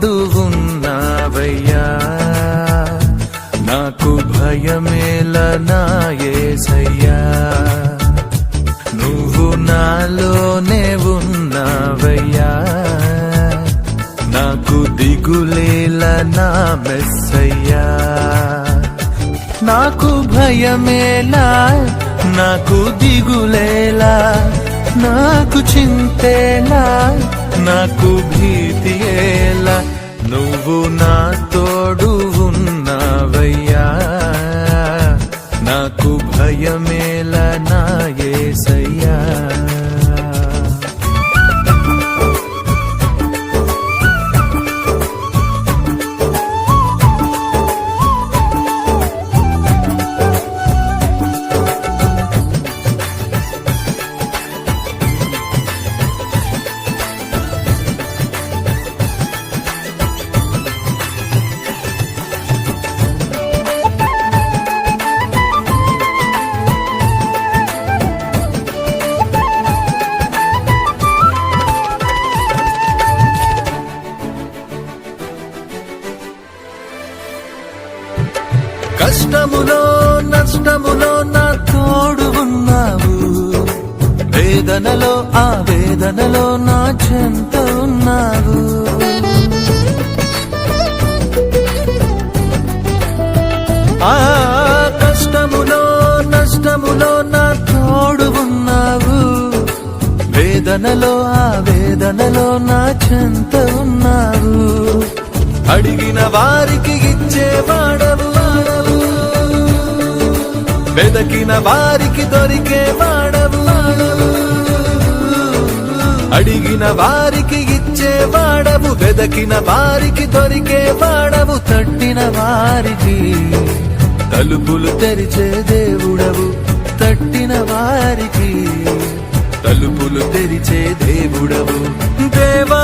తోడు ఉన్నావయ్యా, నాకు భయమేల నా యేసయ్యా. నువ్వు నాలోనే ఉన్నావయ్యా, నాకు దిగులేల నా మెస్సయ్యా. నాకు భయమేలా, నాకు దిగులేలా, నాకు చింతేలా, నాకు భీతియేలా, నువ్వు నా తోడు ఉన్నావయ్యా, నాకు భయమేలా నా యేసయ్యా. కష్టములో నష్టములో నా తోడు ఉన్నావు, వేదనలో ఆ వేదనలో నా చెంత ఉన్నావు. ఆ కష్టములో నష్టములో నా తోడు ఉన్నావు, వేదనలో ఆ వేదనలో నా చెంత ఉన్నావు. అడిగిన వారికి ఇచ్చేవాడవు, వెదకిన వారికి దొరికేవాడవు. అడిగిన వారికి ఇచ్చేవాడవు, వెదకిన వారికి దొరికేవాడవు. తట్టిన వారికి తలుపులు తెరిచే దేవుడవు, తట్టిన వారికి తలుపులు తెరిచే దేవుడవు. దేవా